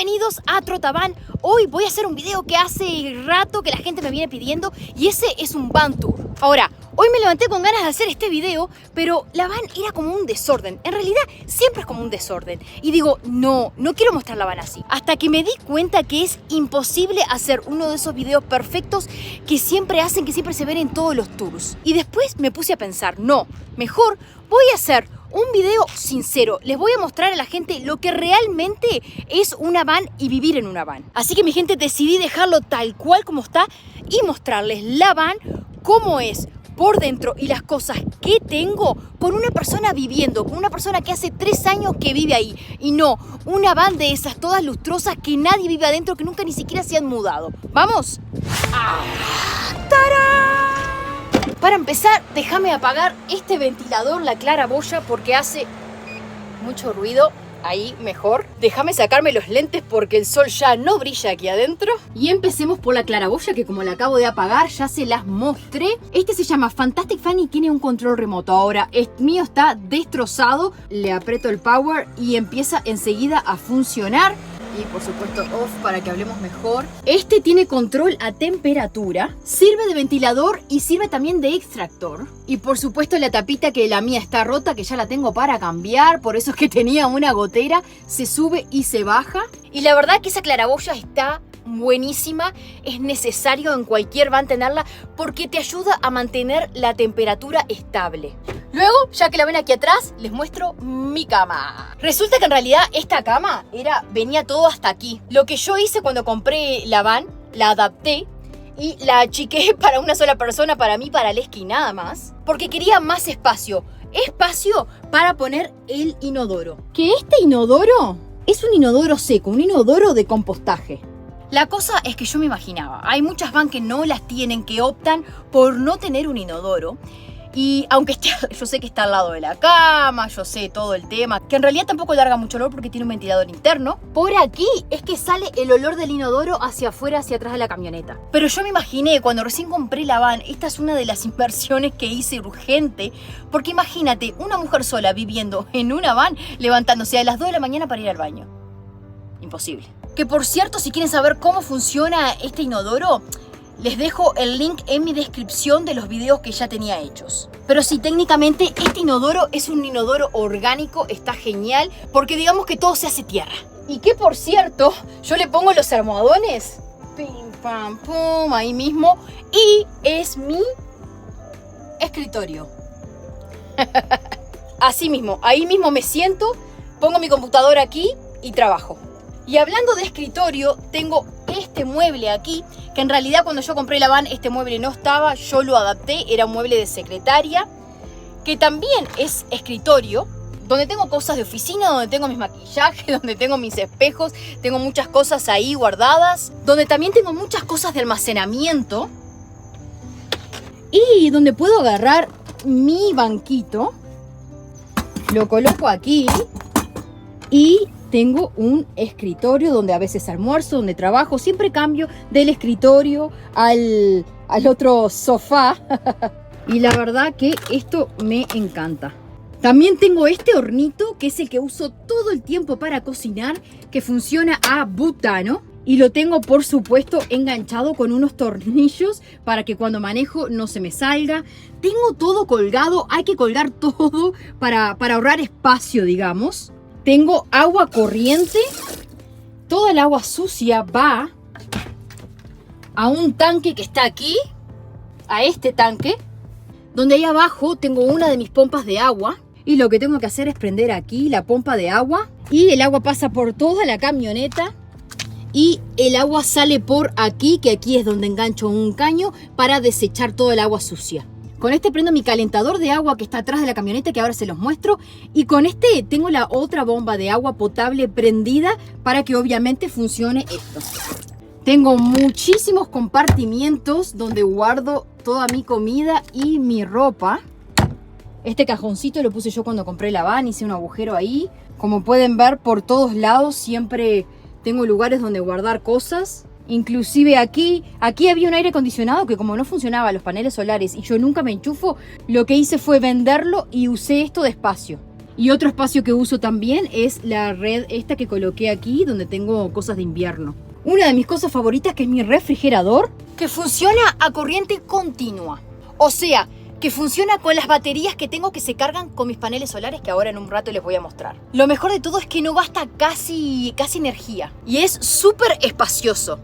bienvenidos a Trotavan. Hoy voy a hacer un video que hace rato que la gente me viene pidiendo y ese es un van tour. Ahora, hoy me levanté con ganas de hacer este video, pero la van era como un desorden. En realidad siempre es como un desorden. Y digo, no quiero mostrar la van así. Hasta que me di cuenta que es imposible hacer uno de esos videos perfectos que siempre hacen, que siempre se ven en todos los tours. Y después me puse a pensar, no, mejor voy a hacer un video sincero. Les voy a mostrar a la gente lo que realmente es una van y vivir en una van. Así que mi gente, decidí dejarlo tal cual como está y mostrarles la van, cómo es por dentro y las cosas que tengo con una persona viviendo, con una persona que hace 3 años que vive ahí. Y no, una van de esas todas lustrosas que nadie vive adentro, que nunca ni siquiera se han mudado. ¿Vamos? ¡Tarán! Para empezar, déjame apagar este ventilador, la claraboya, porque hace mucho ruido. Ahí mejor. Déjame sacarme los lentes porque el sol ya no brilla aquí adentro. Y empecemos por la claraboya, que como la acabo de apagar ya se las mostré. Este se llama Fantastic Fan y tiene un control remoto. Ahora, el mío está destrozado. Le aprieto el power y empieza enseguida a funcionar. Y por supuesto off para que hablemos mejor. Este tiene control a temperatura, sirve de ventilador y sirve también de extractor. Y por supuesto la tapita, que la mía está rota, que ya la tengo para cambiar, por eso es que tenía una gotera, se sube y se baja. Y la verdad que esa claraboya está buenísima, es necesario en cualquier van tenerla porque te ayuda a mantener la temperatura estable. Luego, ya que la ven aquí atrás, les muestro mi cama. Resulta que en realidad esta cama venía todo hasta aquí. Lo que yo hice cuando compré la van, la adapté y la achiqué para una sola persona, para mí, para Leski, nada más. Porque quería más espacio. Espacio para poner el inodoro. Que este inodoro es un inodoro seco, un inodoro de compostaje. La cosa es que yo me imaginaba, hay muchas van que no las tienen, que optan por no tener un inodoro. Y aunque yo sé que está al lado de la cama, yo sé todo el tema, que en realidad tampoco larga mucho olor porque tiene un ventilador interno. Por aquí es que sale el olor del inodoro hacia afuera, hacia atrás de la camioneta. Pero yo me imaginé, cuando recién compré la van, esta es una de las inversiones que hice urgente, porque imagínate, una mujer sola viviendo en una van, levantándose a las 2 de la mañana para ir al baño. Imposible. Que por cierto, si quieren saber cómo funciona este inodoro, les dejo el link en mi descripción de los videos que ya tenía hechos. Pero sí, técnicamente este inodoro es un inodoro orgánico, está genial, porque digamos que todo se hace tierra. Y que por cierto, yo le pongo los almohadones, pim pam pum, ahí mismo, y es mi escritorio. Así mismo, ahí mismo me siento, pongo mi computadora aquí y trabajo. Y hablando de escritorio, tengo este mueble aquí, que en realidad cuando yo compré la van este mueble no estaba, yo lo adapté, era un mueble de secretaria, que también es escritorio, donde tengo cosas de oficina, donde tengo mis maquillajes, donde tengo mis espejos, tengo muchas cosas ahí guardadas, donde también tengo muchas cosas de almacenamiento y donde puedo agarrar mi banquito, lo coloco aquí y tengo un escritorio donde a veces almuerzo, donde trabajo. Siempre cambio del escritorio al otro sofá. Y la verdad que esto me encanta. También tengo este hornito, que es el que uso todo el tiempo para cocinar, que funciona a butano. Y lo tengo, por supuesto, enganchado con unos tornillos para que cuando manejo no se me salga. Tengo todo colgado, hay que colgar todo para ahorrar espacio, digamos. Tengo agua corriente, toda el agua sucia va a un tanque que está aquí, a este tanque, donde ahí abajo tengo una de mis pompas de agua. Y lo que tengo que hacer es prender aquí la pompa de agua y el agua pasa por toda la camioneta y el agua sale por aquí, que aquí es donde engancho un caño para desechar todo el agua sucia. Con este prendo mi calentador de agua que está atrás de la camioneta, que ahora se los muestro. Y con este tengo la otra bomba de agua potable prendida para que obviamente funcione esto. Tengo muchísimos compartimientos donde guardo toda mi comida y mi ropa. Este cajoncito lo puse yo cuando compré la van, hice un agujero ahí. Como pueden ver, por todos lados siempre tengo lugares donde guardar cosas. Inclusive aquí había un aire acondicionado que, como no funcionaba los paneles solares y yo nunca me enchufo, lo que hice fue venderlo y usé esto de espacio. Y otro espacio que uso también es la red esta que coloqué aquí, donde tengo cosas de invierno. Una de mis cosas favoritas, que es mi refrigerador, que funciona a corriente continua. O sea, que funciona con las baterías que tengo, que se cargan con mis paneles solares, que ahora en un rato les voy a mostrar. Lo mejor de todo es que no gasta casi energía. Y es súper espacioso,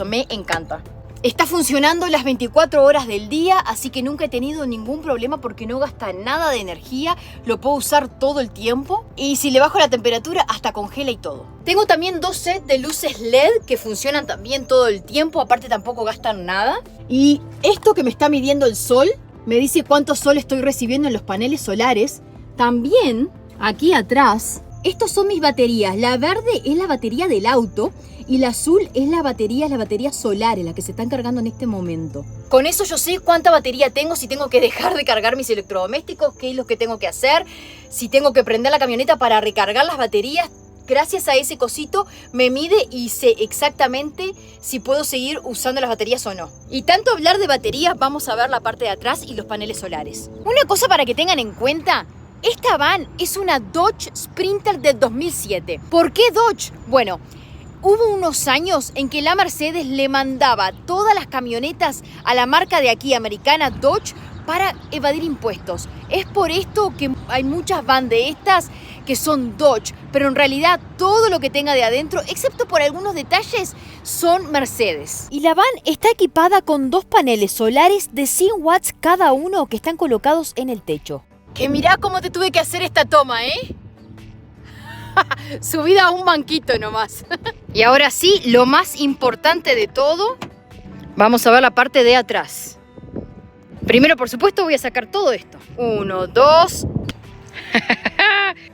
me encanta. Está funcionando las 24 horas del día, así que nunca he tenido ningún problema porque no gasta nada de energía. Lo puedo usar todo el tiempo y si le bajo la temperatura hasta congela y todo. Tengo también 2 sets de luces LED que funcionan también todo el tiempo, aparte tampoco gastan nada. Y esto que me está midiendo el sol, me dice cuánto sol estoy recibiendo en los paneles solares. También, aquí atrás, estos son mis baterías. La verde es la batería del auto y la azul es las baterías solares, las que se están cargando en este momento. Con eso yo sé cuánta batería tengo, si tengo que dejar de cargar mis electrodomésticos, qué es lo que tengo que hacer, si tengo que prender la camioneta para recargar las baterías. Gracias a ese cosito me mide y sé exactamente si puedo seguir usando las baterías o no. Y tanto hablar de baterías, vamos a ver la parte de atrás y los paneles solares. Una cosa para que tengan en cuenta, esta van es una Dodge Sprinter del 2007. ¿Por qué Dodge? Bueno, hubo unos años en que la Mercedes le mandaba todas las camionetas a la marca de aquí americana Dodge para evadir impuestos. Es por esto que hay muchas van de estas que son Dodge, pero en realidad todo lo que tenga de adentro, excepto por algunos detalles, son Mercedes. Y la van está equipada con 2 paneles solares de 100 watts cada uno que están colocados en el techo. Que mirá cómo te tuve que hacer esta toma, ¿eh? Subida a un banquito nomás. Y ahora sí, lo más importante de todo, vamos a ver la parte de atrás. Primero, por supuesto, voy a sacar todo esto. 1, 2...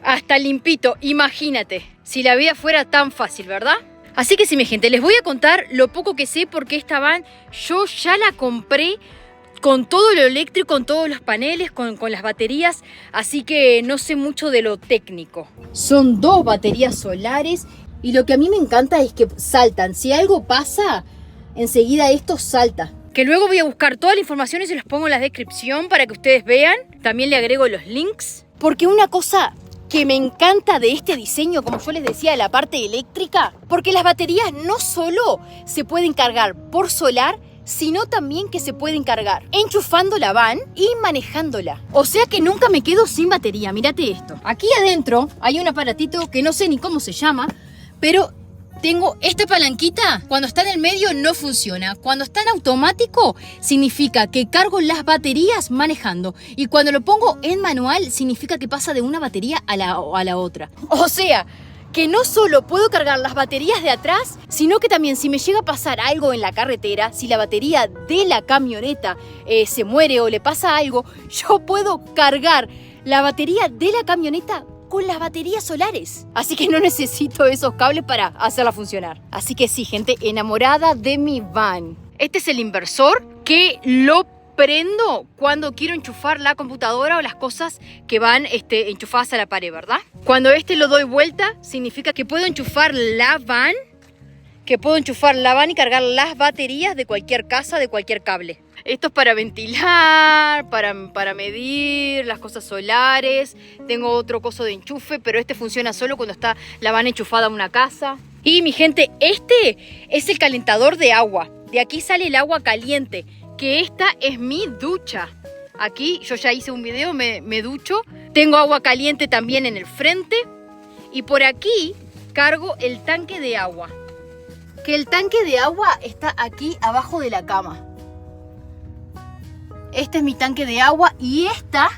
Hasta limpito, imagínate. Si la vida fuera tan fácil, ¿verdad? Así que sí, mi gente, les voy a contar lo poco que sé, porque esta van yo ya la compré con todo lo eléctrico, con todos los paneles, con las baterías, así que no sé mucho de lo técnico. Son 2 baterías solares y lo que a mí me encanta es que saltan. Si algo pasa, enseguida esto salta. Que luego voy a buscar toda la información y se los pongo en la descripción para que ustedes vean. También le agrego los links. Porque una cosa que me encanta de este diseño, como yo les decía, de la parte eléctrica, porque las baterías no solo se pueden cargar por solar, sino también que se pueden cargar enchufando la van y manejándola. O sea que nunca me quedo sin batería. Mírate esto. Aquí adentro hay un aparatito que no sé ni cómo se llama, pero tengo esta palanquita. Cuando está en el medio no funciona. Cuando está en automático significa que cargo las baterías manejando. Y cuando lo pongo en manual significa que pasa de una batería a la otra. O sea, que no solo puedo cargar las baterías de atrás, sino que también si me llega a pasar algo en la carretera, si la batería de la camioneta se muere o le pasa algo, yo puedo cargar la batería de la camioneta con las baterías solares. Así que no necesito esos cables para hacerla funcionar. Así que sí, gente, enamorada de mi van. Este es el inversor que lo prendo cuando quiero enchufar la computadora o las cosas que van enchufadas a la pared, ¿verdad? Cuando lo doy vuelta, significa que puedo enchufar la van, y cargar las baterías de cualquier casa, de cualquier cable. Esto es para ventilar, para medir las cosas solares. Tengo otro coso de enchufe, pero este funciona solo cuando está la van enchufada a una casa. Y mi gente, este es el calentador de agua. De aquí sale el agua caliente, que esta es mi ducha. Aquí yo ya hice un video, me ducho. Tengo agua caliente también en el frente. Y por aquí cargo el tanque de agua. Que el tanque de agua está aquí abajo de la cama. Este es mi tanque de agua y esta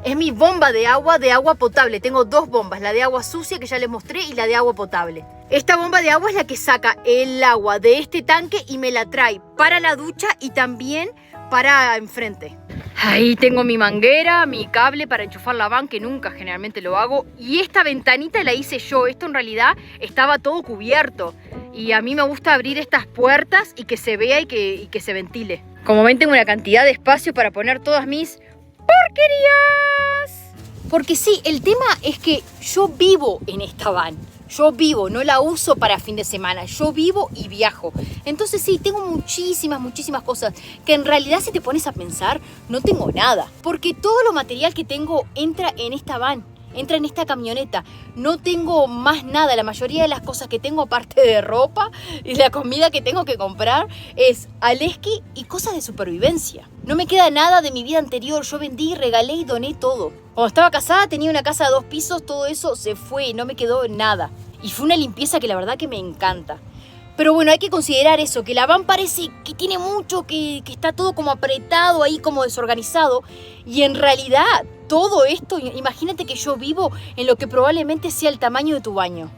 es mi bomba de agua potable. Tengo 2 bombas, la de agua sucia que ya les mostré y la de agua potable. Esta bomba de agua es la que saca el agua de este tanque y me la trae para la ducha y también para enfrente. Ahí tengo mi manguera, mi cable para enchufar la van, que nunca generalmente lo hago. Y esta ventanita la hice yo. Esto en realidad estaba todo cubierto. Y a mí me gusta abrir estas puertas y que se vea y que se ventile. Como ven, tengo una cantidad de espacio para poner todas mis porquerías. Porque sí, el tema es que yo vivo en esta van. Yo vivo, no la uso para fin de semana. Yo vivo y viajo. Entonces sí, tengo muchísimas cosas que en realidad, si te pones a pensar, no tengo nada. Porque todo lo material que tengo entra en esta van. entra en esta camioneta. No tengo más nada, la mayoría de las cosas que tengo aparte de ropa y la comida que tengo que comprar es Aleski y cosas de supervivencia. No me queda nada de mi vida anterior, yo vendí, regalé y doné todo. Cuando estaba casada tenía una casa de 2 pisos, todo eso se fue, no me quedó nada. Y fue una limpieza que la verdad que me encanta. Pero bueno, hay que considerar eso, que la van parece que tiene mucho, que está todo como apretado ahí, como desorganizado. Y en realidad, todo esto, imagínate que yo vivo en lo que probablemente sea el tamaño de tu baño.